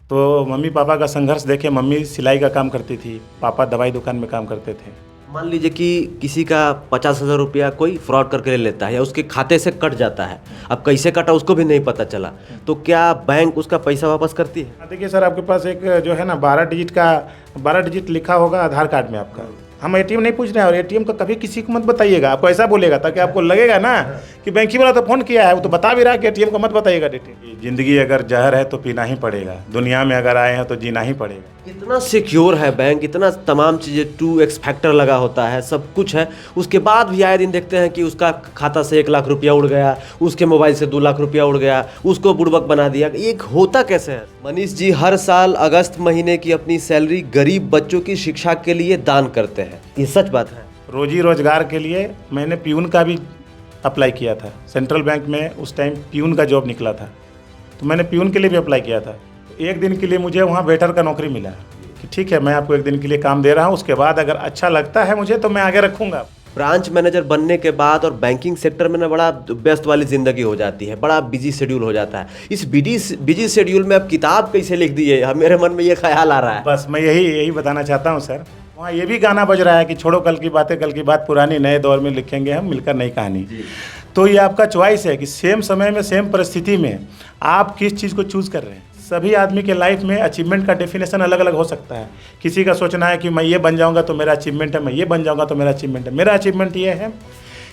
तो mummy papa का संघर्ष देखे, मम्मी सिलाई का काम करती थी, पापा दवाई दुकान में काम करते थे। मान लीजिए कि किसी का 50,000 रुपया कोई फ्रॉड करके ले लेता है या उसके खाते से कट जाता है, अब कैसे कटा उसको भी नहीं पता चला, तो क्या बैंक उसका पैसा वापस करती है? देखिए सर, आपके पास एक जो है ना 12 डिजिट लिखा होगा आधार कार्ड में आपका। हम एटीएम नहीं पूछ रहे हैं, और एटीएम का कभी किसी को मत बताइएगा। आपको ऐसा बोलेगा ताकि आपको लगेगा ना कि बैंकिंग वाला तो फोन किया है, वो तो बता भी रहा है कि एटीएम का मत बताइएगा डिटेल। जिंदगी अगर जहर है तो पीना ही पड़ेगा, दुनिया में अगर आए हैं तो जीना ही पड़ेगा। इतना सिक्योर है बैंक, इतना तमाम चीज़ें 2x फैक्टर लगा होता है, सब कुछ है, उसके बाद भी आए दिन देखते हैं कि उसका खाता से 1 लाख रुपया उड़ गया, उसके मोबाइल से 2 लाख रुपया उड़ गया, उसको बुड़बक बना दिया। ये होता कैसे है? मनीष जी हर साल अगस्त महीने की अपनी सैलरी गरीब बच्चों की शिक्षा के लिए दान करते हैं, ये सच बात है? रोजी रोजगार के लिए मैंने प्यून का भी अप्लाई किया था। सेंट्रल बैंक में उस टाइम प्यून का जॉब निकला था, तो मैंने प्यून के लिए भी अप्लाई किया था। एक दिन के लिए मुझे वहाँ वेटर का नौकरी मिला कि ठीक है, मैं आपको एक दिन के लिए काम दे रहा हूँ, उसके बाद अगर अच्छा लगता है मुझे तो मैं आगे रखूँगा। ब्रांच मैनेजर बनने के बाद और बैंकिंग सेक्टर में ना बड़ा व्यस्त वाली ज़िंदगी हो जाती है, बड़ा बिजी शेड्यूल हो जाता है। इस बिजी शेड्यूल में अब किताब कैसे लिख दी है, मेरे मन में ये ख्याल आ रहा है। बस मैं यही बताना चाहता हूँ सर। वहाँ ये भी गाना बज रहा है कि छोड़ो कल की बातें, कल की बात पुरानी, नए दौर में लिखेंगे हम मिलकर नई कहानी। तो ये आपका चॉइस है कि सेम समय में सेम परिस्थिति में आप किस चीज़ को चूज़ कर रहे हैं। सभी आदमी के लाइफ में अचीवमेंट का डेफिनेशन अलग अलग हो सकता है। किसी का सोचना है कि मैं ये बन जाऊंगा तो मेरा अचीवमेंट है, मैं ये बन जाऊंगा तो मेरा अचीवमेंट है। मेरा अचीवमेंट ये है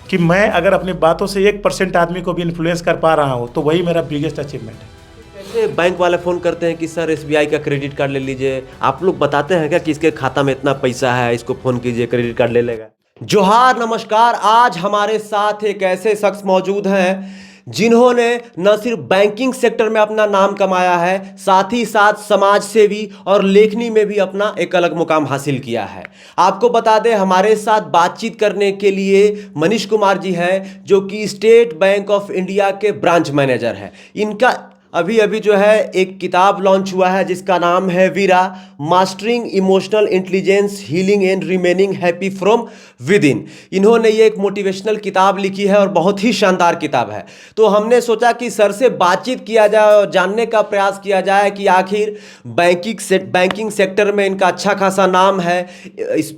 कि मैं अगर अपनी बातों से 1% आदमी को भी इन्फ्लुएंस कर पा रहा हूँ तो वही मेरा बिगेस्ट अचीवमेंट है। कैसे बैंक वाले फ़ोन करते हैं कि सर SBI का क्रेडिट कार्ड ले लीजिए, आप लोग बताते हैं क्या कि इसके खाता में इतना पैसा है, इसको फ़ोन कीजिए क्रेडिट कार्ड ले लेगा? जोहार, नमस्कार। आज हमारे साथ एक ऐसे शख्स मौजूद हैं जिन्होंने न सिर्फ बैंकिंग सेक्टर में अपना नाम कमाया है, साथ ही साथ समाज सेवी और लेखनी में भी अपना एक अलग मुकाम हासिल किया है। आपको बता दें, हमारे साथ बातचीत करने के लिए मनीष कुमार जी हैं, जो कि स्टेट बैंक ऑफ इंडिया के ब्रांच मैनेजर हैं। इनका अभी अभी जो है एक किताब लॉन्च हुआ है जिसका नाम है Veera, mastering emotional intelligence, healing and remaining happy from within. इन्होंने ये एक मोटिवेशनल किताब लिखी है और बहुत ही शानदार किताब है। तो हमने सोचा कि सर से बातचीत किया जाए और जानने का प्रयास किया जाए कि आखिर बैंकिंग सेक्टर में इनका अच्छा खासा नाम है,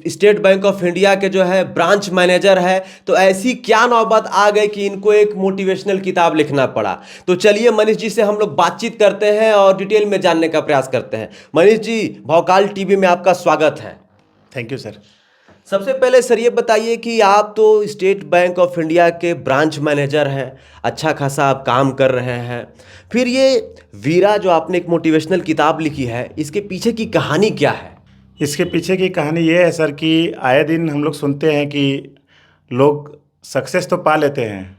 स्टेट बैंक ऑफ इंडिया के जो है ब्रांच मैनेजर है, तो ऐसी क्या नौबत आ गई कि इनको एक मोटिवेशनल किताब लिखना पड़ा। तो चलिए मनीष जी से हम लोग बातचीत करते हैं और डिटेल में जानने का प्रयास करते हैं। मनीष जी, भौकाल टीवी में आपका स्वागत है। Thank you sir. सबसे पहले सर ये बताइए कि आप तो स्टेट बैंक ऑफ इंडिया के ब्रांच मैनेजर हैं, अच्छा खासा आप काम कर रहे हैं, फिर ये वीरा जो आपने एक मोटिवेशनल किताब लिखी है, इसके पीछे की कहानी क्या है? इसके पीछे की कहानी ये है सर कि आए दिन हम लोग सुनते हैं कि लोग सक्सेस तो पा लेते हैं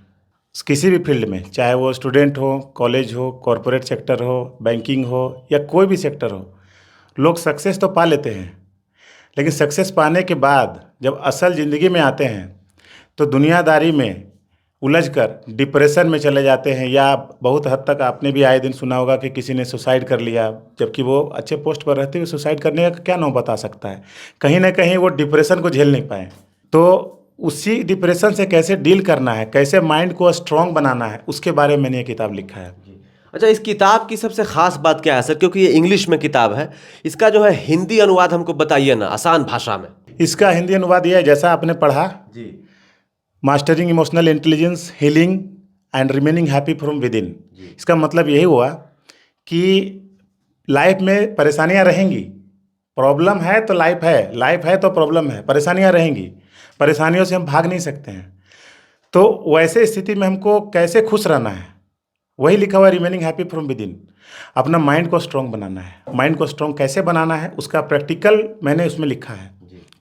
किसी भी फील्ड में, चाहे वो स्टूडेंट हो, कॉलेज हो, कॉरपोरेट सेक्टर हो, बैंकिंग हो या कोई भी सेक्टर हो, लोग सक्सेस तो पा लेते हैं। लेकिन सक्सेस पाने के बाद जब असल ज़िंदगी में आते हैं तो दुनियादारी में उलझकर डिप्रेशन में चले जाते हैं, या बहुत हद तक आपने भी आए दिन सुना होगा कि किसी ने सुसाइड कर लिया, जबकि वो अच्छे पोस्ट पर रहते हुए सुसाइड करने का क्या नौबत आ सकता है। कहीं ना कहीं वो डिप्रेशन को झेल नहीं पाए। तो उसी डिप्रेशन से कैसे डील करना है, कैसे माइंड को स्ट्रॉन्ग बनाना है, उसके बारे में मैंने ये किताब लिखा है। अच्छा, इस किताब की सबसे खास बात क्या है सर? क्योंकि ये इंग्लिश में किताब है, इसका जो है हिंदी अनुवाद हमको बताइए ना, आसान भाषा में। इसका हिंदी अनुवाद यह है, जैसा आपने पढ़ा, जी। Mastering emotional intelligence, healing and remaining happy from within. इसका मतलब यही हुआ कि लाइफ में परेशानियां रहेंगी, प्रॉब्लम है तो लाइफ है, लाइफ है तो प्रॉब्लम है, परेशानियां रहेंगी, परेशानियों से हम भाग नहीं सकते हैं। तो वैसे स्थिति में हमको कैसे खुश रहना है, वही लिखा हुआ remaining happy from with in. अपना माइंड को स्ट्रॉन्ग बनाना है। माइंड को स्ट्रॉन्ग कैसे बनाना है उसका प्रैक्टिकल मैंने उसमें लिखा है।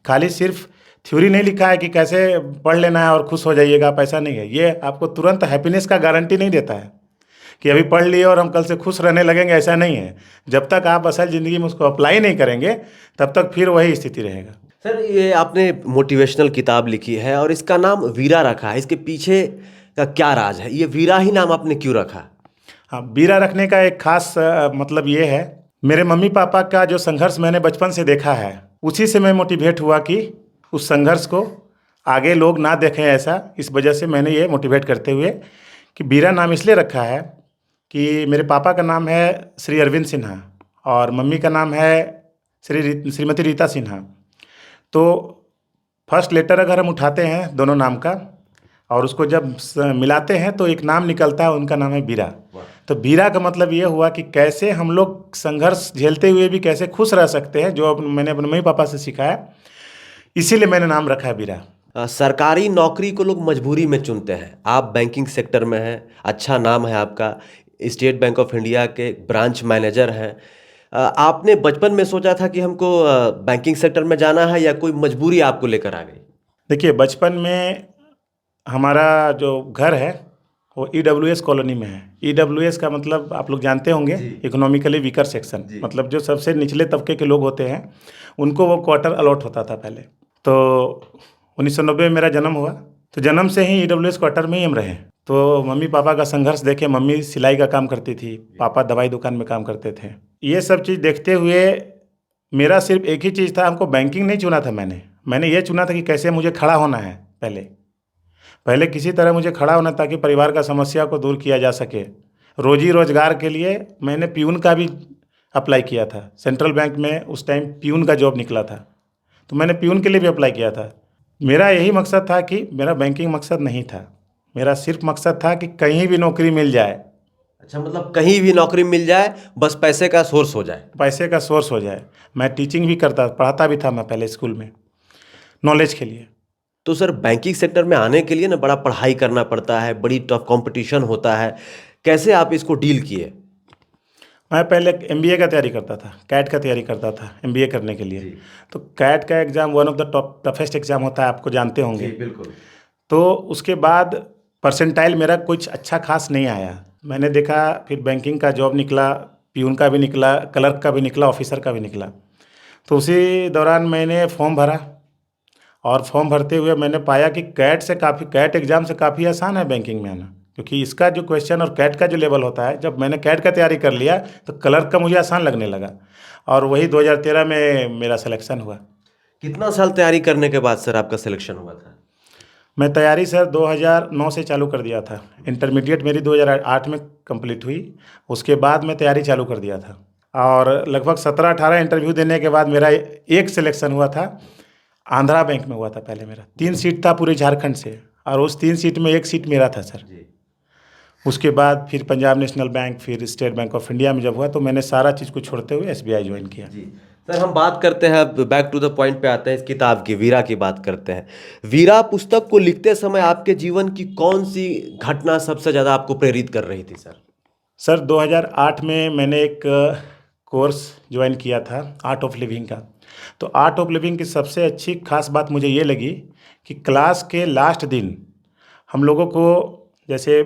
खाली सिर्फ थ्योरी नहीं लिखा है कि कैसे पढ़ लेना है और खुश हो जाइएगा, पैसा नहीं है। ये आपको तुरंत हैप्पीनेस का गारंटी नहीं देता है कि अभी पढ़ लिए और हम कल से खुश रहने लगेंगे, ऐसा नहीं है। जब तक आप असल ज़िंदगी में उसको अप्लाई नहीं करेंगे तब तक फिर वही स्थिति रहेगा। सर, ये आपने मोटिवेशनल किताब लिखी है और इसका नाम वीरा रखा है, इसके पीछे का क्या राज है? ये वीरा ही नाम आपने क्यों रखा? हाँ, वीरा रखने का एक खास मतलब ये है, मेरे मम्मी पापा का जो संघर्ष मैंने बचपन से देखा है, उसी से मैं मोटिवेट हुआ कि उस संघर्ष को आगे लोग ना देखें ऐसा। इस वजह से मैंने ये मोटिवेट करते हुए कि वीरा नाम इसलिए रखा है कि मेरे पापा का नाम है श्री अरविंद सिन्हा और मम्मी का नाम है श्रीमती रीता सिन्हा। तो फर्स्ट लेटर अगर हम उठाते हैं दोनों नाम का और उसको जब मिलाते हैं तो एक नाम निकलता है, उनका नाम है बीरा। तो बीरा का मतलब ये हुआ कि कैसे हम लोग संघर्ष झेलते हुए भी कैसे खुश रह सकते हैं, जो मैंने अपने मम्मी पापा से सीखा है, इसीलिए मैंने नाम रखा है बीरा। सरकारी नौकरी को लोग मजबूरी में चुनते हैं। आप बैंकिंग सेक्टर में हैं, अच्छा नाम है आपका, स्टेट बैंक ऑफ इंडिया के ब्रांच मैनेजर हैं। आपने बचपन में सोचा था कि हमको बैंकिंग सेक्टर में जाना है या कोई मजबूरी आपको लेकर आ गई? देखिए, बचपन में हमारा जो घर है वो EWS कॉलोनी में है। EWS का मतलब आप लोग जानते होंगे, इकोनॉमिकली वीकर सेक्शन, मतलब जो सबसे निचले तबके के लोग होते हैं उनको वो क्वार्टर अलॉट होता था पहले। तो 1990 में मेरा जन्म हुआ, तो जन्म से ही EWS क्वार्टर में ही हम रहे। तो मम्मी पापा का संघर्ष देखे, मम्मी सिलाई का काम करती थी, पापा दवाई दुकान में काम करते थे। ये सब चीज़ देखते हुए मेरा सिर्फ एक ही चीज़ था, हमको बैंकिंग नहीं चुना था मैंने ये चुना था कि कैसे मुझे खड़ा होना है। पहले किसी तरह मुझे खड़ा होना ताकि परिवार का समस्या को दूर किया जा सके। रोजी रोजगार के लिए मैंने प्यून का भी अप्लाई किया था। सेंट्रल बैंक में उस टाइम प्यून का जॉब निकला था, तो मैंने प्यून के लिए भी अप्लाई किया था। मेरा यही मकसद था कि मेरा बैंकिंग मकसद नहीं था, मेरा सिर्फ मकसद था कि कहीं भी नौकरी मिल जाए। अच्छा, मतलब कहीं भी नौकरी मिल जाए, बस पैसे का सोर्स हो जाए। पैसे का सोर्स हो जाए। मैं टीचिंग भी पढ़ाता भी था मैं पहले स्कूल में, नॉलेज के लिए। तो सर, बैंकिंग सेक्टर में आने के लिए ना बड़ा पढ़ाई करना पड़ता है, बड़ी टफ कंपटीशन होता है। कैसे आप इसको डील किए? मैं पहले MBA का तैयारी करता था, कैट का तैयारी करता था MBA करने के लिए। तो कैट का exam one of the toughest exam होता है, आपको जानते होंगे। बिल्कुल। तो उसके बाद परसेंटाइल मेरा कुछ अच्छा खास नहीं आया। मैंने देखा फिर बैंकिंग का जॉब निकला, प्यून का भी निकला, क्लर्क का भी निकला, ऑफिसर का भी निकला। तो उसी दौरान मैंने फॉर्म भरा और फॉर्म भरते हुए मैंने पाया कि कैट एग्ज़ाम से काफ़ी आसान है बैंकिंग में आना, क्योंकि इसका जो क्वेश्चन और कैट का जो लेवल होता है, जब मैंने कैट का तैयारी कर लिया तो क्लर्क का मुझे आसान लगने लगा और वही 2013 में मेरा सिलेक्शन हुआ। कितना साल तैयारी करने के बाद सर आपका सिलेक्शन हुआ था? मैं तैयारी सर 2009 से चालू कर दिया था। इंटरमीडिएट मेरी 2008 में कंप्लीट हुई, उसके बाद मैं तैयारी चालू कर दिया था और लगभग 17-18 इंटरव्यू देने के बाद मेरा एक सिलेक्शन हुआ था। आंध्रा बैंक में हुआ था पहले मेरा। 3 सीट था पूरे झारखंड से और उस 3 सीट में 1 सीट मेरा था सर। उसके बाद फिर पंजाब नेशनल बैंक, फिर स्टेट बैंक ऑफ इंडिया में जब हुआ तो मैंने सारा चीज़ को छोड़ते हुए SBI ज्वाइन किया। सर, हम बात करते हैं, बैक टू द पॉइंट पे आते हैं, इस किताब की, वीरा की बात करते हैं। वीरा पुस्तक को लिखते समय आपके जीवन की कौन सी घटना सबसे ज़्यादा आपको प्रेरित कर रही थी सर? सर 2008 में मैंने एक कोर्स ज्वाइन किया था आर्ट ऑफ लिविंग का। तो आर्ट ऑफ लिविंग की सबसे अच्छी खास बात मुझे ये लगी कि क्लास के लास्ट दिन हम लोगों को जैसे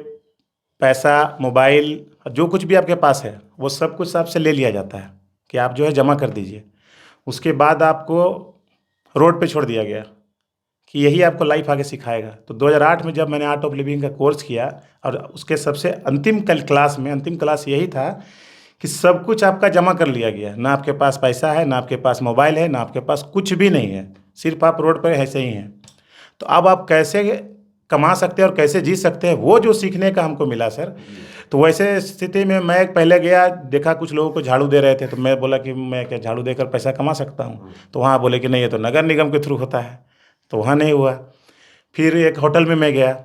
पैसा, मोबाइल, जो कुछ भी आपके पास है वो सब कुछ आपसे ले लिया जाता है कि आप जो है जमा कर दीजिए। उसके बाद आपको रोड पे छोड़ दिया गया कि यही आपको लाइफ आगे सिखाएगा। तो 2008 में जब मैंने आर्ट ऑफ लिविंग का कोर्स किया और उसके सबसे अंतिम क्लास यही था कि सब कुछ आपका जमा कर लिया गया। ना आपके पास पैसा है, ना आपके पास मोबाइल है, ना आपके पास कुछ भी नहीं है, सिर्फ आप रोड पर ऐसे ही हैं। तो अब आप कैसे कमा सकते हैं और कैसे जी सकते हैं, वो जो सीखने का हमको मिला सर। तो वैसे स्थिति में मैं पहले गया, देखा कुछ लोगों को झाड़ू दे रहे थे, तो मैं बोला कि मैं क्या झाड़ू देकर पैसा कमा सकता हूँ? तो वहाँ बोले कि नहीं, ये तो नगर निगम के थ्रू होता है। तो वहाँ नहीं हुआ। फिर एक होटल में मैं गया,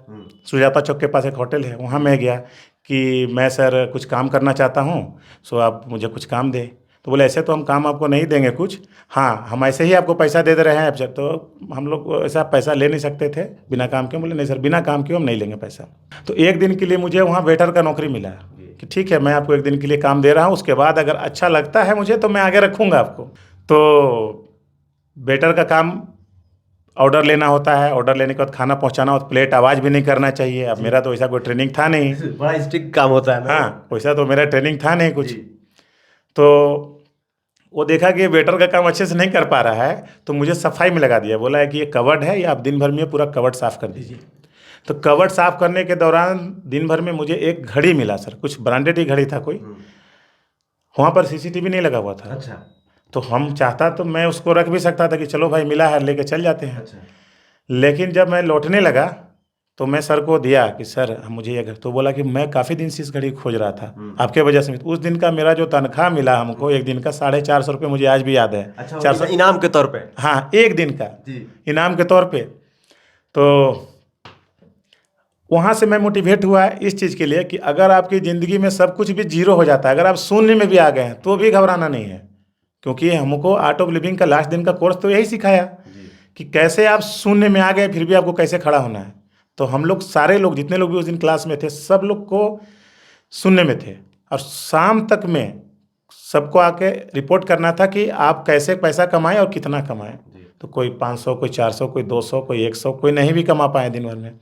सुजाता चौक के पास एक होटल है, वहाँ मैं गया कि मैं सर कुछ काम करना चाहता हूँ, सो आप मुझे कुछ काम दे। तो बोले ऐसे तो हम काम आपको नहीं देंगे कुछ, हाँ हम ऐसे ही आपको पैसा दे रहे हैं। तो हम लोग ऐसा पैसा ले नहीं सकते थे बिना काम के। बोले नहीं सर, बिना काम के हम नहीं लेंगे पैसा। तो एक दिन के लिए मुझे वहाँ वेटर का नौकरी मिला कि ठीक है, मैं आपको एक दिन के लिए काम दे रहा हूँ, उसके बाद अगर अच्छा लगता है मुझे तो मैं आगे रखूँगा आपको। तो वेटर का काम ऑर्डर लेना होता है, ऑर्डर लेने के बाद खाना पहुंचाना होता है, प्लेट आवाज़ भी नहीं करना चाहिए। अब मेरा तो ऐसा कोई ट्रेनिंग था नहीं, बड़ा स्ट्रिक्ट काम होता है ना। हाँ, वैसा तो मेरा ट्रेनिंग था नहीं कुछ। तो वो देखा कि ये वेटर का काम अच्छे से नहीं कर पा रहा है, तो मुझे सफाई में लगा दिया। बोला है कि ये कवर्ड है, ये आप दिन भर में पूरा कवर्ड साफ़ कर दीजिए। तो कवर्ड साफ़ करने के दौरान दिन भर में मुझे एक घड़ी मिला सर, कुछ ब्रांडेड ही घड़ी था कोई। वहाँ पर CCTV नहीं लगा हुआ था। अच्छा। तो हम चाहता तो मैं उसको रख भी सकता था कि चलो भाई मिला है, लेके चल जाते हैं। अच्छा। लेकिन जब मैं लौटने लगा तो मैं सर को दिया कि सर मुझे ये घर, तो बोला कि मैं काफ़ी दिन से इस घड़ी खोज रहा था आपके वजह से। उस दिन का मेरा जो तनख्वाह मिला हमको एक दिन का 450 रुपये, मुझे आज भी याद है। अच्छा, 400 इनाम के तौर पे? हाँ, एक दिन का जी। इनाम के तौर पे। तो वहाँ से मैं मोटिवेट हुआ इस चीज़ के लिए कि अगर आपकी ज़िंदगी में सब कुछ भी जीरो हो जाता है, अगर आप शून्य में भी आ गए हैं तो भी घबराना नहीं है, क्योंकि हमको आर्ट ऑफ लिविंग का लास्ट दिन का कोर्स तो यही सिखाया कि कैसे आप शून्य में आ गए फिर भी आपको कैसे खड़ा होना है। तो हम लोग सारे लोग, जितने लोग भी उस दिन क्लास में थे, सब लोग को शून्य में थे, और शाम तक में सबको आके रिपोर्ट करना था कि आप कैसे पैसा कमाएं और कितना कमाएं। तो कोई 500, कोई 400, कोई 200, कोई 100, कोई नहीं भी कमा पाए दिन भर में।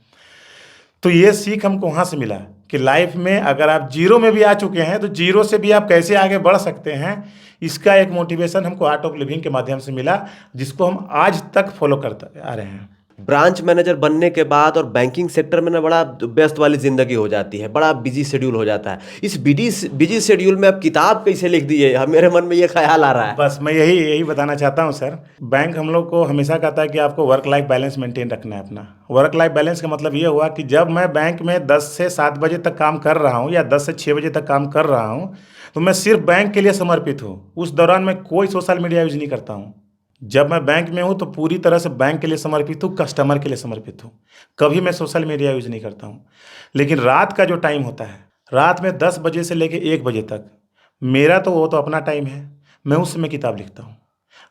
तो ये सीख हमको वहाँ से मिला कि लाइफ में अगर आप जीरो में भी आ चुके हैं तो जीरो से भी आप कैसे आगे बढ़ सकते हैं। इसका एक मोटिवेशन हमको आर्ट ऑफ लिविंग के माध्यम से मिला, जिसको हम आज तक फॉलो करते आ रहे हैं। ब्रांच मैनेजर बनने के बाद और बैंकिंग सेक्टर में ना बड़ा व्यस्त वाली ज़िंदगी हो जाती है, बड़ा बिजी शेड्यूल हो जाता है। इस बिजी शेड्यूल में आप किताब कैसे लिख दिए? मेरे मन में ये ख्याल आ रहा है। बस मैं यही बताना चाहता हूँ सर। बैंक हम लोग को हमेशा कहता है कि आपको वर्क लाइफ बैलेंस मेंटेन रखना है अपना। वर्क लाइफ बैलेंस का मतलब ये हुआ कि जब मैं बैंक में 10 से 7 बजे तक काम कर रहा हूँ या 10 से 6 बजे तक काम कर रहा हूँ, तो मैं सिर्फ बैंक के लिए समर्पित हूँ। उस दौरान मैं कोई सोशल मीडिया यूज नहीं करता हूँ। जब मैं बैंक में हूँ तो पूरी तरह से बैंक के लिए समर्पित हूँ, कस्टमर के लिए समर्पित हूँ। कभी मैं सोशल मीडिया यूज नहीं करता हूँ। लेकिन रात का जो टाइम होता है, रात में 10 बजे से लेकर 1 बजे तक मेरा तो वो तो अपना टाइम है, मैं उस समय किताब लिखता हूँ।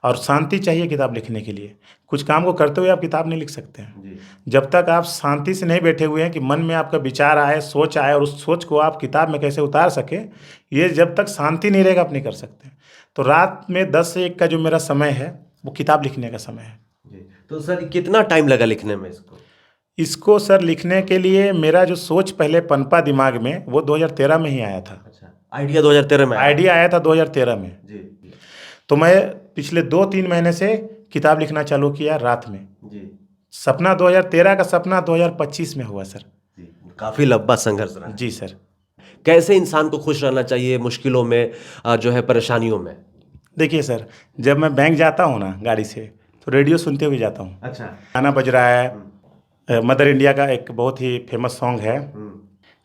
और शांति चाहिए किताब लिखने के लिए। कुछ काम को करते हुए आप किताब नहीं लिख सकते हैं जब तक आप शांति से नहीं बैठे हुए हैं कि मन में आपका विचार आए, सोच आए, और उस सोच को आप किताब में कैसे उतार सके, ये जब तक शांति नहीं रहेगा आप नहीं कर सकते। तो रात में 10 से 1 का जो मेरा समय है वो किताब लिखने का समय है। तो सर कितना टाइम लगा लिखने में इसको सर लिखने के लिए मेरा जो सोच पहले पनपा दिमाग में, वो 2013 में ही आया था। अच्छा, आइडिया 2013 में आइडिया आया था 2013 में। जी। तो मैं पिछले 2-3 महीने से किताब लिखना चालू किया रात में। जी। सपना 2013 का सपना 2025 में हुआ सर। काफ़ी लंबा संघर्ष रहा। जी सर। कैसे इंसान को खुश रहना चाहिए मुश्किलों में, जो है परेशानियों में? देखिए सर, जब मैं बैंक जाता हूँ ना गाड़ी से, तो रेडियो सुनते हुए जाता हूँ। अच्छा। गाना बज रहा है, मदर इंडिया का एक बहुत ही फेमस सॉन्ग है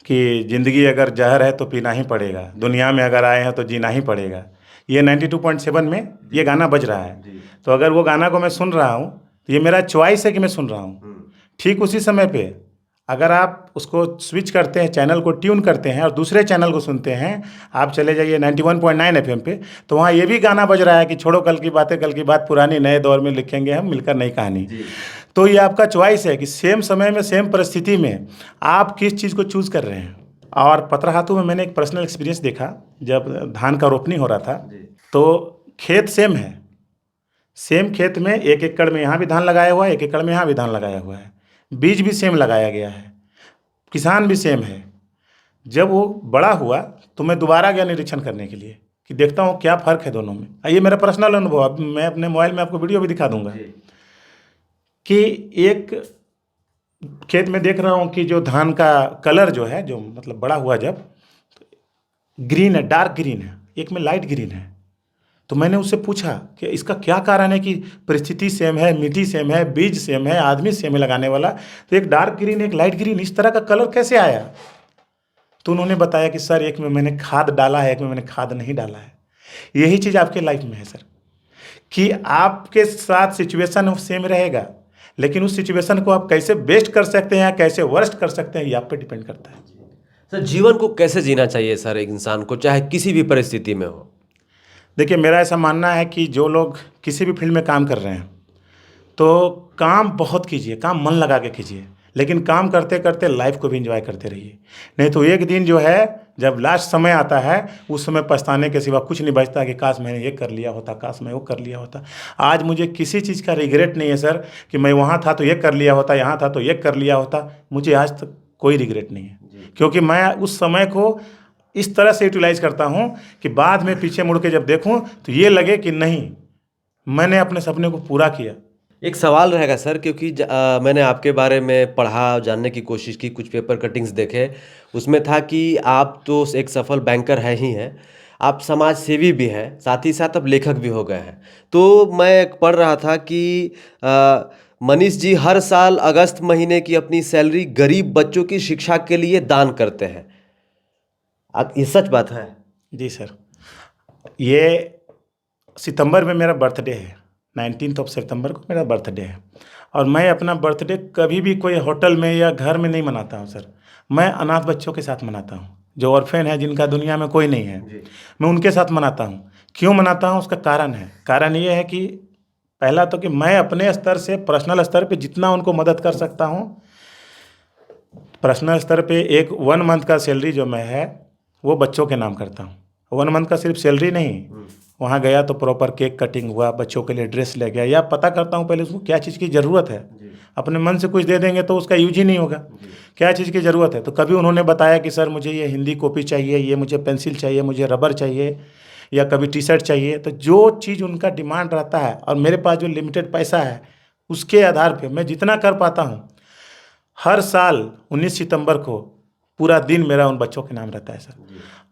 कि ज़िंदगी अगर जहर है तो पीना ही पड़ेगा, दुनिया में अगर आए हैं तो जीना ही पड़ेगा। ये 92.7 में ये गाना बज रहा है। तो अगर वो गाना को मैं सुन रहा हूँ तो ये मेरा चॉइस है कि मैं सुन रहा हूँ। ठीक उसी समय पे अगर आप उसको स्विच करते हैं, चैनल को ट्यून करते हैं और दूसरे चैनल को सुनते हैं, आप चले जाइए 91.9 FM पे, तो वहाँ ये भी गाना बज रहा है कि छोड़ो कल की बातें, कल की बात पुरानी, नए दौर में लिखेंगे हम मिलकर नई कहानी। तो ये आपका चॉइस है कि सेम समय में, सेम परिस्थिति में आप किस चीज़ को चूज़ कर रहे हैं। और पतराहातू में मैंने एक पर्सनल एक्सपीरियंस देखा, जब धान का रोपनी हो रहा था तो खेत सेम है, सेम खेत में 1 एकड़ में यहाँ भी धान लगाया हुआ है, 1 एकड़ में यहाँ भी धान लगाया हुआ है, बीज भी सेम लगाया गया है, किसान भी सेम है। जब वो बड़ा हुआ तो मैं दोबारा गया निरीक्षण करने के लिए कि देखता हूँ क्या फ़र्क है दोनों में। ये मेरा पर्सनल अनुभव, अब मैं अपने मोबाइल में आपको वीडियो भी दिखा दूंगा कि एक खेत में देख रहा हूँ कि जो धान का कलर जो है, जो मतलब बड़ा हुआ जब, ग्रीन है, डार्क ग्रीन है, एक में लाइट ग्रीन है। तो मैंने उससे पूछा कि इसका क्या कारण है कि परिस्थिति सेम है, मिट्टी सेम है, बीज सेम है, आदमी सेम है लगाने वाला, तो एक डार्क ग्रीन एक लाइट ग्रीन इस तरह का कलर कैसे आया? तो उन्होंने बताया कि सर एक में मैंने खाद डाला है, एक में मैंने खाद नहीं डाला है। यही चीज़ आपके लाइफ में है सर, कि आपके साथ सिचुएशन सेम रहेगा, लेकिन उस सिचुएशन को आप कैसे बेस्ट कर सकते हैं, कैसे वर्स्ट कर सकते हैं, ये आप पे डिपेंड करता है। सर जीवन को कैसे जीना चाहिए सर एक इंसान को, चाहे किसी भी परिस्थिति में हो? देखिए मेरा ऐसा मानना है कि जो लोग किसी भी फील्ड में काम कर रहे हैं तो काम बहुत कीजिए, काम मन लगा के कीजिए, लेकिन काम करते करते लाइफ को भी एंजॉय करते रहिए। नहीं तो एक दिन जो है, जब लास्ट समय आता है, उस समय पछताने के सिवा कुछ नहीं बचता कि काश मैंने ये कर लिया होता, काश मैं वो कर लिया होता। आज मुझे किसी चीज़ का रिग्रेट नहीं है सर कि मैं वहाँ था तो ये कर लिया होता, यहाँ था तो ये कर लिया होता। मुझे आज तक कोई रिग्रेट नहीं है, क्योंकि मैं उस समय को इस तरह से यूटिलाइज करता हूँ कि बाद में पीछे मुड़ के जब देखूँ तो ये लगे कि नहीं, मैंने अपने सपने को पूरा किया। एक सवाल रहेगा सर, क्योंकि मैंने आपके बारे में पढ़ा, जानने की कोशिश की, कुछ पेपर कटिंग्स देखे, उसमें था कि आप तो एक सफल बैंकर है ही हैं, आप समाज सेवी भी हैं, साथ ही साथ अब लेखक भी हो गए हैं। तो मैं पढ़ रहा था कि मनीष जी हर साल अगस्त महीने की अपनी सैलरी गरीब बच्चों की शिक्षा के लिए दान करते हैं। ये सच बात है? जी सर, ये सितंबर में मेरा बर्थडे है, 19 सितंबर को मेरा बर्थडे है। और मैं अपना बर्थडे कभी भी कोई होटल में या घर में नहीं मनाता हूँ सर। मैं अनाथ बच्चों के साथ मनाता हूँ, जो ऑर्फेन है, जिनका दुनिया में कोई नहीं है, मैं उनके साथ मनाता हूँ। क्यों मनाता हूँ, उसका कारण है। कारण ये है कि पहला तो कि मैं अपने स्तर से, पर्सनल स्तर पे जितना उनको मदद कर सकता हूँ, पर्सनल स्तर पे एक 1 मंथ का सैलरी जो मैं है वो बच्चों के नाम करता हूँ। 1 मंथ का सिर्फ सैलरी नहीं, वहाँ गया तो प्रॉपर केक कटिंग हुआ, बच्चों के लिए ड्रेस ले गया, या पता करता हूँ पहले उसको क्या चीज़ की ज़रूरत है। अपने मन से कुछ दे देंगे तो उसका यूज ही नहीं होगा। क्या चीज़ की ज़रूरत है, तो कभी उन्होंने बताया कि सर मुझे ये हिंदी कॉपी चाहिए, ये मुझे पेंसिल चाहिए, मुझे रबर चाहिए, या कभी टी शर्ट चाहिए, तो जो चीज़ उनका डिमांड रहता है और मेरे पास जो लिमिटेड पैसा है उसके आधार पे मैं जितना कर पाता हूँ, हर साल 19 सितंबर को पूरा दिन मेरा उन बच्चों के नाम रहता है सर।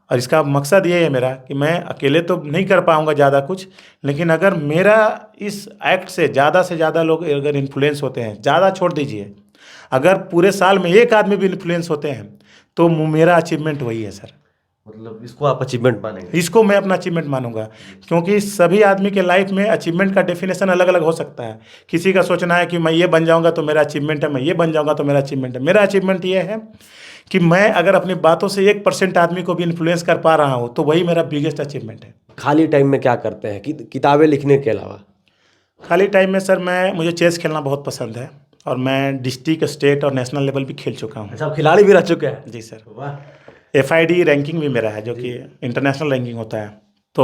और इसका मकसद ये है मेरा कि मैं अकेले तो नहीं कर पाऊंगा ज़्यादा कुछ, लेकिन अगर मेरा इस एक्ट से ज़्यादा लोग अगर इन्फ्लुएंस होते हैं, ज़्यादा छोड़ दीजिए, अगर पूरे साल में एक आदमी भी इन्फ्लुएंस होते हैं तो मेरा अचीवमेंट वही है सर। मतलब इसको आप अचीवमेंट मानेंगे? इसको मैं अपना अचीवमेंट मानूंगा, क्योंकि सभी आदमी के लाइफ में अचीवमेंट का डेफिनेशन अलग अलग हो सकता है। किसी का सोचना है कि मैं ये बन जाऊंगा तो मेरा अचीवमेंट है, मैं ये बन जाऊंगा तो मेरा अचीवमेंट है। मेरा अचीवमेंट ये है कि मैं अगर अपनी बातों से 1% आदमी को भी इन्फ्लुएंस कर पा रहा हूँ तो वही मेरा बिगेस्ट अचीवमेंट है। खाली टाइम में क्या करते हैं किताबें लिखने के अलावा? खाली टाइम में सर मुझे चेस खेलना बहुत पसंद है, और मैं डिस्ट्रिक्ट, स्टेट और नेशनल लेवल भी खेल चुका हूँ। अच्छा, आप खिलाड़ी भी रह चुके हैं? जी सर। वाह। FID रैंकिंग भी मेरा है, जो कि इंटरनेशनल रैंकिंग होता है। तो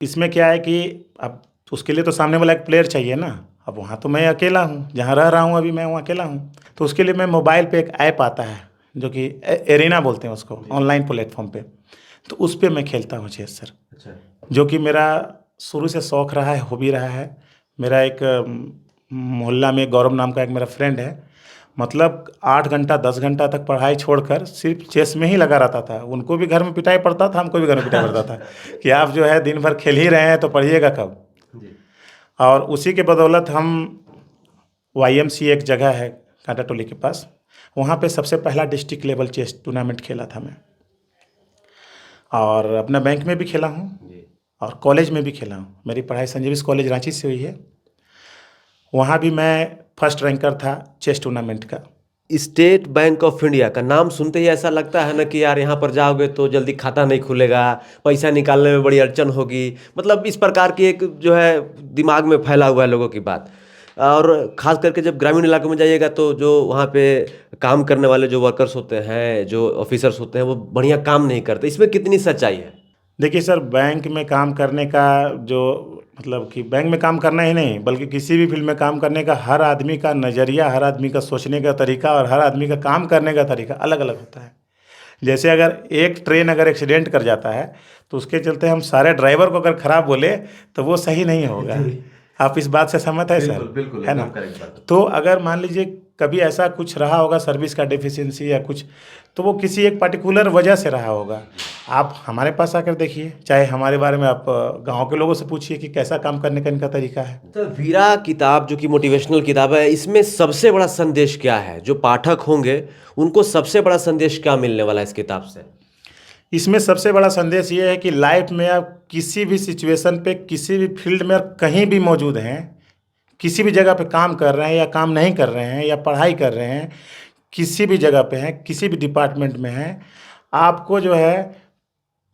इसमें क्या है कि अब उसके लिए तो सामने वाला एक प्लेयर चाहिए ना। अब वहाँ तो मैं अकेला हूँ, जहाँ रह रहा हूँ अभी मैं वहाँ अकेला हूँ। तो उसके लिए मैं मोबाइल पे एक ऐप आता है जो कि एरेना बोलते हैं उसको, ऑनलाइन प्लेटफॉर्म पे, तो उस पर मैं खेलता हूँ चेस सर। अच्छा। जो कि मेरा शुरू से शौक़ रहा है, हॉबी रहा है। मेरा एक मोहल्ला में गौरव नाम का एक मेरा फ्रेंड है, मतलब 8 घंटा 10 घंटा तक पढ़ाई छोड़कर सिर्फ चेस में ही लगा रहता था। उनको भी घर में पिटाई पड़ता था, हमको भी घर में पिटाई पड़ता था कि आप जो है दिन भर खेल ही रहे हैं तो पढ़िएगा कब। और उसी के बदौलत हम YMCA एक जगह है कांटा टोली के पास, वहाँ पे सबसे पहला डिस्ट्रिक्ट लेवल चेस टूर्नामेंट खेला था मैं। और अपना बैंक में भी खेला हूँ और कॉलेज में भी खेला हूँ। मेरी पढ़ाई संजीविस कॉलेज रांची से हुई है, वहाँ भी मैं फर्स्ट रैंकर था चेस टूर्नामेंट का। स्टेट बैंक ऑफ इंडिया का नाम सुनते ही ऐसा लगता है ना कि यार यहाँ पर जाओगे तो जल्दी खाता नहीं खुलेगा, पैसा निकालने में बड़ी अड़चन होगी, मतलब इस प्रकार की एक जो है दिमाग में फैला हुआ है लोगों की बात। और ख़ास करके जब ग्रामीण इलाकों में जाइएगा तो जो वहाँ पे काम करने वाले जो वर्कर्स होते हैं, जो ऑफिसर्स होते हैं, वो बढ़िया काम नहीं करते। इसमें कितनी सच्चाई है? देखिए सर, बैंक में काम करने का जो मतलब कि बैंक में काम करना ही नहीं, बल्कि किसी भी फील्ड में काम करने का हर आदमी का नज़रिया, हर आदमी का सोचने का तरीका और हर आदमी का काम करने का तरीका अलग अलग होता है। जैसे अगर एक ट्रेन अगर एक्सीडेंट कर जाता है तो उसके चलते हम सारे ड्राइवर को अगर ख़राब बोले तो वो सही नहीं होगा। आप इस बात से सहमत है सर? बिल्कुल, है ना? तो अगर मान लीजिए कभी ऐसा कुछ रहा होगा, सर्विस का डेफिशिएंसी या कुछ, तो वो किसी एक पर्टिकुलर वजह से रहा होगा। आप हमारे पास आकर देखिए, चाहे हमारे बारे में आप गांव के लोगों से पूछिए कि कैसा काम करने का इनका तरीका है। तो वीरा किताब जो कि मोटिवेशनल किताब है, इसमें सबसे बड़ा संदेश क्या है? जो पाठक होंगे उनको सबसे बड़ा संदेश क्या मिलने वाला है इस किताब से? इसमें सबसे बड़ा संदेश ये है कि लाइफ में आप किसी भी सिचुएशन पे, किसी भी फील्ड में आप कहीं भी मौजूद हैं, किसी भी जगह पे काम कर रहे हैं या काम नहीं कर रहे हैं या पढ़ाई कर रहे हैं, किसी भी जगह पे हैं, किसी भी डिपार्टमेंट में हैं, आपको जो है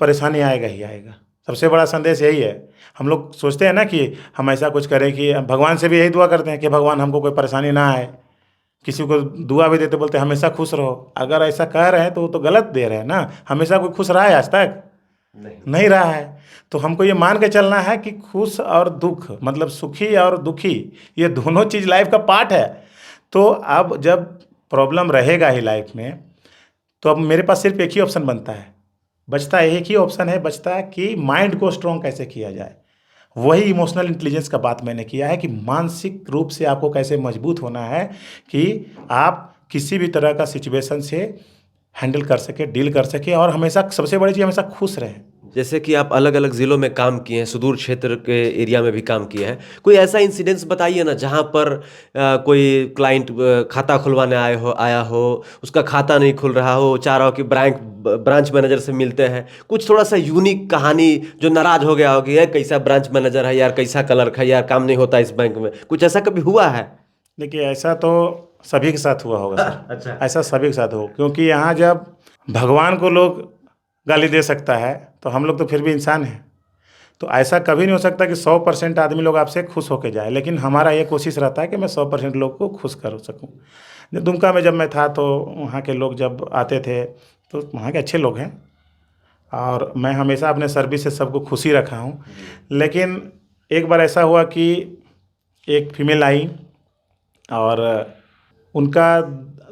परेशानी आएगा ही आएगा। सबसे बड़ा संदेश यही है। हम लोग सोचते हैं ना कि हम ऐसा कुछ करें कि भगवान से भी यही दुआ करते हैं कि भगवान हमको कोई परेशानी ना आए। किसी को दुआ भी देते, बोलते हमेशा खुश रहो। अगर ऐसा कह रहे हैं तो वो तो गलत दे रहे हैं ना। हमेशा कोई खुश रहा है आज तक? नहीं रहा है। तो हमको ये मान के चलना है कि खुश और दुख, मतलब सुखी और दुखी, ये दोनों चीज़ लाइफ का पार्ट है। तो अब जब प्रॉब्लम रहेगा ही लाइफ में, तो अब मेरे पास सिर्फ एक ही ऑप्शन बनता है, बचता है एक ही ऑप्शन है, बचता है कि माइंड को स्ट्रॉन्ग कैसे किया जाए। वही इमोशनल इंटेलिजेंस का बात मैंने किया है कि मानसिक रूप से आपको कैसे मजबूत होना है कि आप किसी भी तरह का सिचुएशन से हैंडल कर सके, डील कर सके, और हमेशा सबसे बड़ी चीज़ हमेशा खुश रहें। जैसे कि आप अलग अलग ज़िलों में काम किए हैं, सुदूर क्षेत्र के एरिया में भी काम किए हैं, कोई ऐसा इंसिडेंस बताइए ना जहाँ पर कोई क्लाइंट खाता खुलवाने आया हो, उसका खाता नहीं खुल रहा हो, चाह रहा हो कि ब्रांच मैनेजर से मिलते हैं, कुछ थोड़ा सा यूनिक कहानी जो नाराज़ हो गया हो कि यार कैसा ब्रांच मैनेजर है यार, कैसा क्लर्क है यार, काम नहीं होता इस बैंक में, कुछ ऐसा कभी हुआ है? देखिए, ऐसा तो सभी के साथ हुआ होगा सर। अच्छा। ऐसा सभी के साथ हो, क्योंकि यहाँ जब भगवान को लोग गाली दे सकता है तो हम लोग तो फिर भी इंसान हैं। तो ऐसा कभी नहीं हो सकता कि 100% आदमी लोग आपसे खुश होके जाए, लेकिन हमारा ये कोशिश रहता है कि मैं 100% लोग को खुश कर सकूं। दुमका में जब मैं था तो वहाँ के लोग जब आते थे तो वहाँ के अच्छे लोग हैं, और मैं हमेशा अपने सर्विस से सबको खुशी रखा हूँ। लेकिन एक बार ऐसा हुआ कि एक फीमेल आई, और उनका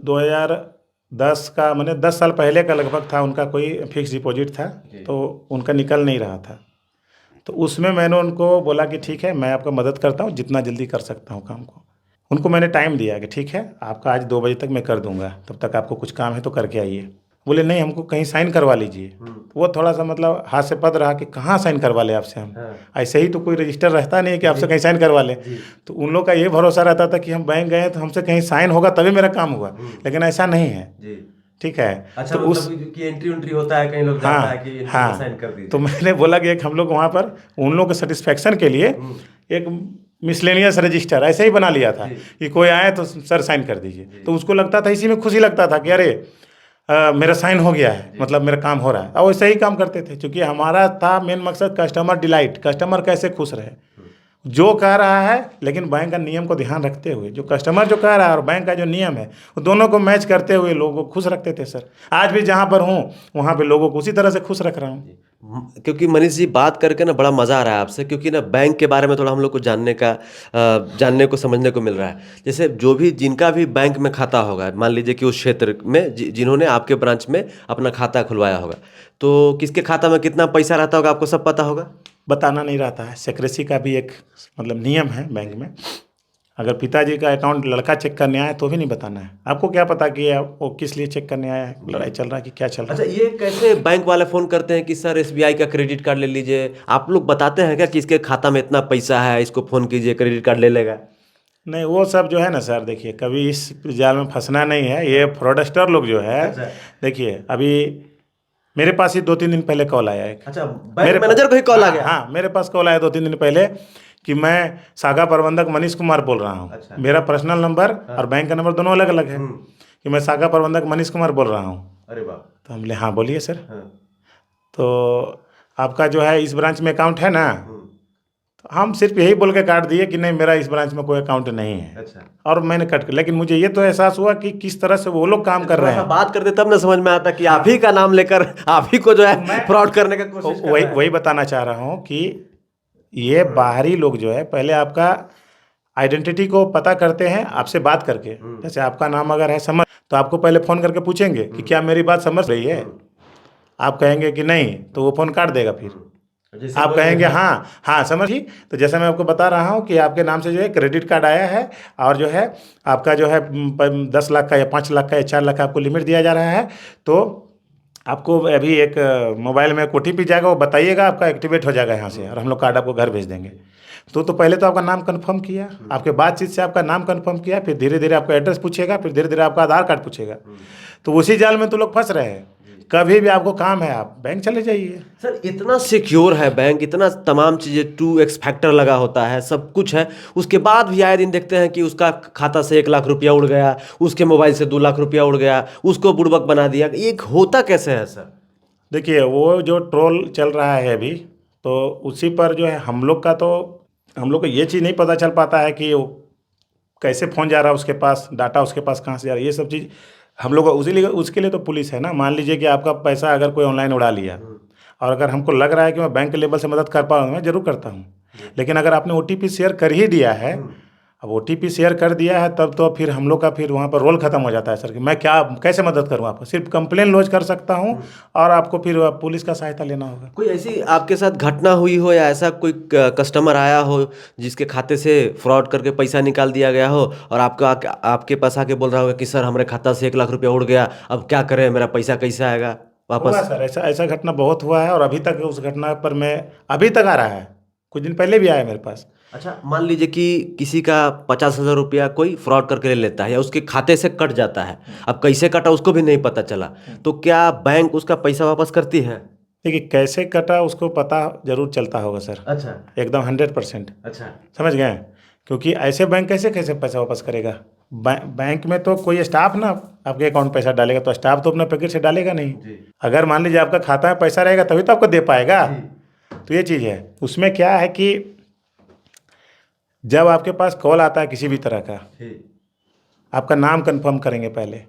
2010 का, मैंने 10 साल पहले का लगभग था, उनका कोई फिक्स डिपॉजिट था, तो उनका निकल नहीं रहा था। तो उसमें मैंने उनको बोला कि ठीक है, मैं आपका मदद करता हूँ, जितना जल्दी कर सकता हूँ काम को। उनको मैंने टाइम दिया कि ठीक है, आपका आज 2 बजे तक मैं कर दूंगा, तब तक आपको कुछ काम है तो करके आइए। बोले नहीं, हमको कहीं साइन करवा लीजिए। वो थोड़ा सा मतलब हाथ से पद रहा कि कहाँ साइन करवा ले आपसे हम, ऐसे ही तो कोई रजिस्टर रहता नहीं है कि आपसे कहीं साइन करवा ले। तो उन लोग का ये भरोसा रहता था कि हम बैंक गए तो हमसे कहीं साइन होगा तभी मेरा काम हुआ, लेकिन ऐसा नहीं है। ठीक है। अच्छा, तो उस मतलब कि एंट्री उंट्री होता है, कहीं लोग जाता है कि हाँ साइन कर दीजिए। तो मैंने बोला कि एक हम लोग वहाँ पर उन लोगों के सेटिस्फेक्शन के लिए एक मिसलेनियस रजिस्टर ऐसे ही बना लिया था कि कोई आए तो सर साइन कर दीजिए। तो उसको लगता था, इसी में खुशी लगता था कि अरे मेरा साइन हो गया है, मतलब मेरा काम हो रहा है। और वैसे ही काम करते थे, क्योंकि हमारा था मेन मकसद कस्टमर डिलाइट, कस्टमर कैसे खुश रहे, जो कह रहा है, लेकिन बैंक का नियम को ध्यान रखते हुए, जो कस्टमर जो कह रहा है और बैंक का जो नियम है, वो दोनों को मैच करते हुए लोगों को खुश रखते थे सर। आज भी जहाँ पर हूँ वहाँ पे लोगों को उसी तरह से खुश रख रहा हूँ। क्योंकि मनीष जी, बात करके ना बड़ा मज़ा आ रहा है आपसे, क्योंकि ना बैंक के बारे में थोड़ा हम लोग को जानने को समझने को मिल रहा है। जैसे जो भी जिनका भी बैंक में खाता होगा, मान लीजिए कि उस क्षेत्र में जिन्होंने आपके ब्रांच में अपना खाता खुलवाया होगा, तो किसके खाता में कितना पैसा रहता होगा आपको सब पता होगा? बताना नहीं रहता है, सेक्रेसी का भी एक मतलब नियम है बैंक में। अगर पिताजी का अकाउंट लड़का चेक करने आया तो भी नहीं बताना है। आपको क्या पता कि वो किस लिए चेक करने आया है, लड़ाई चल रहा है कि क्या चल रहा है। अच्छा, ये कैसे बैंक वाले फ़ोन करते हैं कि सर एसबीआई का क्रेडिट कार्ड ले लीजिए, आप लोग बताते हैं क्या कि इसके खाता में इतना पैसा है, इसको फ़ोन कीजिए क्रेडिट कार्ड ले लेगा? नहीं, वो सब जो है ना सर, देखिए कभी इस जाल में फंसना नहीं है। ये फ्रॉडस्टर लोग जो है, अच्छा। देखिए अभी मेरे पास ही 2-3 दिन पहले कॉल आया एक। अच्छा, बैंक मैनेजर को ही कॉल आ गया? हाँ, मेरे पास कॉल आया 2-3 दिन पहले कि मैं शाखा प्रबंधक मनीष कुमार बोल रहा हूँ। अच्छा। मेरा पर्सनल नंबर और बैंक का नंबर दोनों अलग अलग है, कि मैं शाखा प्रबंधक मनीष कुमार बोल रहा हूँ। अरे वाह। तो हम बोले हाँ बोलिए सर। हाँ। तो आपका जो है इस ब्रांच में अकाउंट है ना? तो हम सिर्फ यही बोल के काट दिए कि नहीं, मेरा इस ब्रांच में कोई अकाउंट नहीं है। अच्छा। और मैंने कट कर, लेकिन मुझे ये तो एहसास हुआ कि किस तरह से वो लोग काम कर रहे हैं। बात करते तब ना समझ में आता कि आप ही का नाम लेकर आप ही को जो है फ्रॉड करने का कोशिश कर रहे हैं। वही बताना चाह रहा हूँ कि ये बाहरी लोग जो है पहले आपका आइडेंटिटी को पता करते हैं आपसे बात करके। जैसे आपका नाम अगर है समर, तो आपको पहले फ़ोन करके पूछेंगे कि क्या मेरी बात समझ रही है। आप कहेंगे कि नहीं, तो वो फ़ोन काट देगा। फिर आप कहेंगे हाँ हाँ समझी। तो जैसे मैं आपको बता रहा हूँ कि आपके नाम से जो है क्रेडिट कार्ड आया है, और जो है आपका जो है 10 लाख का या 5 लाख का या 4 लाख का आपको लिमिट दिया जा रहा है। तो आपको अभी एक मोबाइल में OTP जाएगा, वो बताइएगा, आपका एक्टिवेट हो जाएगा यहाँ से, और हम लोग कार्ड आपको घर भेज देंगे। तो पहले तो आपका नाम कंफर्म किया, आपके बातचीत से आपका नाम कंफर्म किया, फिर धीरे धीरे आपका एड्रेस पूछेगा, फिर धीरे धीरे आपका आधार कार्ड पूछेगा। तो उसी जाल में तो लोग फंस रहे हैं। कभी भी आपको काम है, आप बैंक चले जाइए। सर, इतना सिक्योर है बैंक, इतना तमाम चीज़ें 2x फैक्टर लगा होता है, सब कुछ है, उसके बाद भी आए दिन देखते हैं कि उसका खाता से 1 लाख रुपया उड़ गया, उसके मोबाइल से 2 लाख रुपया उड़ गया, उसको बुड़बक बना दिया। ये होता कैसे है सर? देखिए, वो जो ट्रोल चल रहा है अभी, तो उसी पर जो है हम लोग को ये चीज़ नहीं पता चल पाता है कि वो कैसे फ़ोन जा रहा है उसके पास, डाटा उसके पास कहाँ से जा रहा है। ये सब चीज़ हम लोग उसके लिए तो पुलिस है ना। मान लीजिए कि आपका पैसा अगर कोई ऑनलाइन उड़ा लिया, और अगर हमको लग रहा है कि मैं बैंक के लेवल से मदद कर पाऊँगा, मैं ज़रूर करता हूँ। लेकिन अगर आपने OTP शेयर कर ही दिया है, अब OTP शेयर कर दिया है, तब तो फिर हम लोग का फिर वहाँ पर रोल खत्म हो जाता है सर, कि मैं कैसे मदद करूँ आपको। सिर्फ कंप्लेन लॉन्च कर सकता हूँ, और आपको फिर पुलिस का सहायता लेना होगा। कोई ऐसी आपके साथ घटना हुई हो, या ऐसा कोई कस्टमर आया हो जिसके खाते से फ्रॉड करके पैसा निकाल दिया गया हो, और आपके पास आके बोल रहा होगा कि सर हमारे खाता से 1 लाख रुपया उड़ गया, अब क्या करें, मेरा पैसा कैसे आएगा? वापस? हुआ सर, ऐसा ऐसा घटना बहुत हुआ है और अभी तक उस घटना पर मैं अभी तक आ रहा है, कुछ दिन पहले भी आया मेरे पास। अच्छा, मान लीजिए कि किसी का 50,000 रुपया कोई फ्रॉड करके ले लेता है या उसके खाते से कट जाता है, अब कैसे कटा उसको भी नहीं पता चला, तो क्या बैंक उसका पैसा वापस करती है? देखिए कैसे कटा उसको पता जरूर चलता होगा सर, अच्छा। एकदम 100%। अच्छा। समझ गए? क्योंकि ऐसे बैंक कैसे कैसे पैसा वापस करेगा? बैंक में तो कोई स्टाफ ना आपके अकाउंट पैसा डालेगा, तो स्टाफ तो अपना पैकेट से डालेगा नहीं। जी। अगर मान लीजिए आपका खाता में पैसा रहेगा तभी तो आपको दे पाएगा। तो ये चीज़ है, उसमें क्या है कि जब आपके पास कॉल आता है किसी भी तरह का, आपका नाम कंफर्म करेंगे पहले।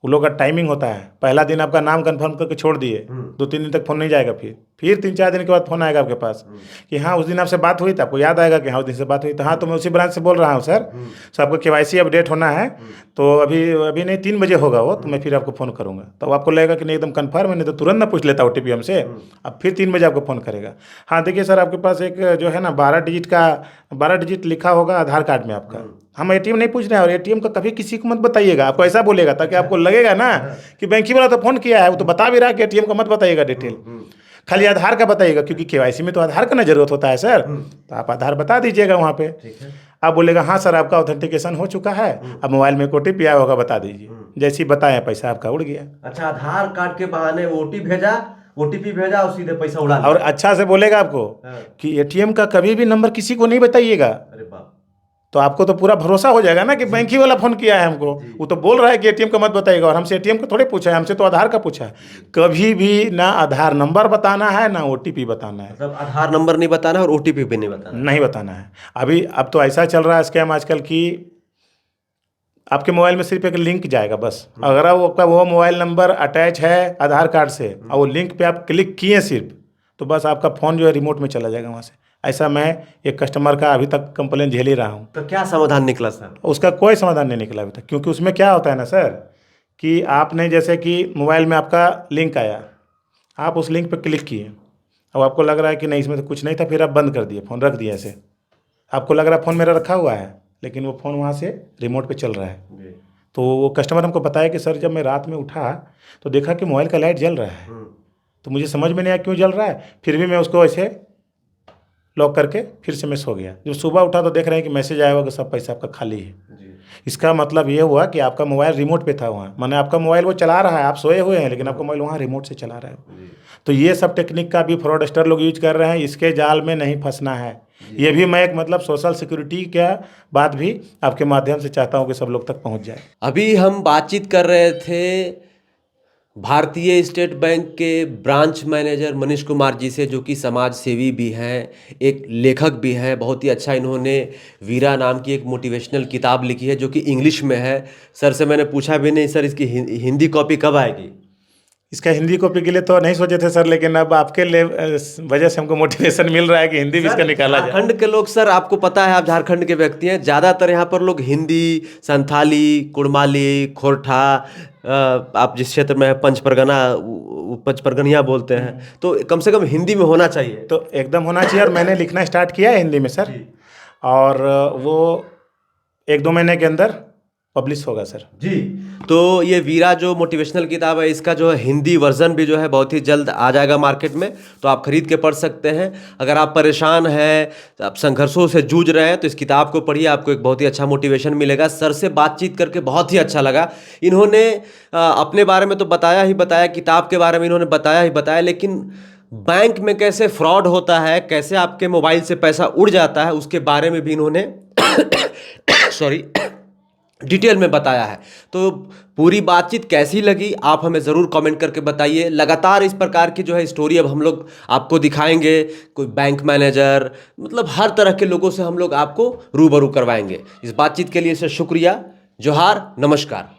वो लोग का टाइमिंग होता है, पहला दिन आपका नाम कंफर्म करके छोड़ दिए, 2-3 दिन तक फ़ोन नहीं जाएगा, फिर 3-4 दिन के बाद फ़ोन आएगा आपके पास कि हाँ उस दिन आपसे बात हुई, तो आपको याद आएगा कि हाँ उस दिन से बात हुई, तो हाँ तो मैं उसी ब्रांच से बोल रहा हूँ सर, सो आपको KYC अपडेट होना है, तो अभी अभी नहीं 3 बजे होगा वो, तो मैं फिर आपको फ़ोन करूँगा। तो आपको लगेगा कि नहीं एकदम कन्फर्म है, नहीं तो तुरंत ना पूछ लेता OTP हमसे, अब फिर 3 बजे आपको फ़ोन करेगा। हाँ देखिए सर, आपके पास एक जो है ना 12 डिजिट लिखा होगा आधार कार्ड में आपका, हम ATM नहीं पूछ रहे हैं, और ATM का कभी किसी को मत बताइएगा, आपको ऐसा बोलेगा ताकि आपको लगेगा ना कि बैंक ही वाला तो फ़ोन किया है, वो तो बता भी रहा है कि ATM का मत बताइएगा डिटेल, खाली आधार का बताइएगा, क्योंकि KYC में तो आधार का ना जरूरत होता है सर, तो आप आधार बता दीजिएगा वहाँ पे। आप बोलेगा हाँ सर आपका ऑथेंटिकेशन हो चुका है, अब मोबाइल में OTP आया होगा बता दीजिए, जैसे ही बताया पैसा आपका उड़ गया। अच्छा, आधार कार्ड के बहाने OTP भेजा और सीधे पैसा उड़ा लिया। और अच्छा से बोलेगा आपको कि ATM का कभी भी नंबर किसी को नहीं बताइएगा, अरे बाप। तो आपको तो पूरा भरोसा हो जाएगा ना कि बैंक ही वाला फ़ोन किया है हमको, वो तो बोल रहा है कि ATM का मत बताइएगा, और हमसे ATM का थोड़े पूछा है, हमसे तो आधार का पूछा है। कभी भी ना आधार नंबर बताना है ना OTP बताना है, मतलब आधार नंबर नहीं बताना है और OTP भी नहीं बताना है। नहीं बताना है। अब तो ऐसा चल रहा है स्कैम आजकल की, आपके मोबाइल में सिर्फ एक लिंक जाएगा बस, अगर आपका वो मोबाइल नंबर अटैच है आधार कार्ड से और वो लिंक पे आप क्लिक किए सिर्फ, तो बस आपका फ़ोन जो है रिमोट में चला जाएगा वहाँ से। ऐसा मैं एक कस्टमर का अभी तक कंप्लेन झेल ही रहा हूँ। तो क्या समाधान निकला सर? उसका कोई समाधान नहीं निकला अभी तक, क्योंकि उसमें क्या होता है ना सर कि आपने जैसे कि मोबाइल में आपका लिंक आया, आप उस लिंक पर क्लिक किए, अब आपको लग रहा है कि नहीं इसमें तो कुछ नहीं था, फिर आप बंद कर दिए फ़ोन, रख दिया ऐसे, आपको लग रहा है फ़ोन मेरा रखा हुआ है, लेकिन वो फ़ोन वहाँ से रिमोट पे चल रहा है। तो वो कस्टमर हमको बताया कि सर जब मैं रात में उठा तो देखा कि मोबाइल का लाइट जल रहा है, तो मुझे समझ में नहीं आया क्यों जल रहा है, फिर भी मैं उसको ऐसे लॉक करके फिर से मैं सो गया। जब सुबह उठा तो देख रहे हैं कि मैसेज आया हुआ कि सब पैसा आपका खाली है। इसका मतलब ये हुआ कि आपका मोबाइल रिमोट पे था वहाँ, माने आपका मोबाइल वो चला रहा है, आप सोए हुए हैं लेकिन आपका मोबाइल वहाँ रिमोट से चला रहा है। तो ये सब टेक्निक का भी फ्रॉडस्टर लोग यूज कर रहे हैं, इसके जाल में नहीं फंसना है। ये भी मैं एक मतलब सोशल सिक्योरिटी का बात भी आपके माध्यम से चाहता हूँ कि सब लोग तक पहुँच जाए। अभी हम बातचीत कर रहे थे भारतीय स्टेट बैंक के ब्रांच मैनेजर मनीष कुमार जी से, जो कि समाज सेवी भी हैं, एक लेखक भी हैं। बहुत ही अच्छा इन्होंने वीरा नाम की एक मोटिवेशनल किताब लिखी है जो कि इंग्लिश में है। सर से मैंने पूछा भी नहीं सर इसकी हिंदी कॉपी कब आएगी? इसका हिंदी कॉपी के लिए तो नहीं सोचे थे सर, लेकिन अब आपके वजह से हमको मोटिवेशन मिल रहा है कि हिंदी भी इसका निकाला जाए। झारखंड के लोग, सर आपको पता है आप झारखंड के व्यक्ति हैं, ज़्यादातर यहाँ पर लोग हिंदी, संथाली, कुड़माली, खोरठा, आप जिस क्षेत्र में है पंचपरगनिया बोलते हैं, तो कम से कम हिंदी में होना चाहिए। तो एकदम होना चाहिए, और मैंने लिखना स्टार्ट किया है हिंदी में सर, और वो 1-2 महीने के अंदर पब्लिश होगा सर जी। तो ये वीरा जो मोटिवेशनल किताब है, इसका जो है हिंदी वर्जन भी जो है बहुत ही जल्द आ जाएगा मार्केट में, तो आप खरीद के पढ़ सकते हैं। अगर आप परेशान हैं, आप संघर्षों से जूझ रहे हैं, तो इस किताब को पढ़िए, आपको एक बहुत ही अच्छा मोटिवेशन मिलेगा। सर से बातचीत करके बहुत ही अच्छा लगा। इन्होंने अपने बारे में तो बताया ही बताया, किताब के बारे में इन्होंने बताया ही बताया, लेकिन बैंक में कैसे फ्रॉड होता है, कैसे आपके मोबाइल से पैसा उड़ जाता है, उसके बारे में भी इन्होंने सॉरी डिटेल में बताया है। तो पूरी बातचीत कैसी लगी आप हमें ज़रूर कमेंट करके बताइए। लगातार इस प्रकार की जो है स्टोरी अब हम लोग आपको दिखाएंगे, कोई बैंक मैनेजर, मतलब हर तरह के लोगों से हम लोग आपको रूबरू करवाएंगे। इस बातचीत के लिए सर शुक्रिया। जोहार, नमस्कार।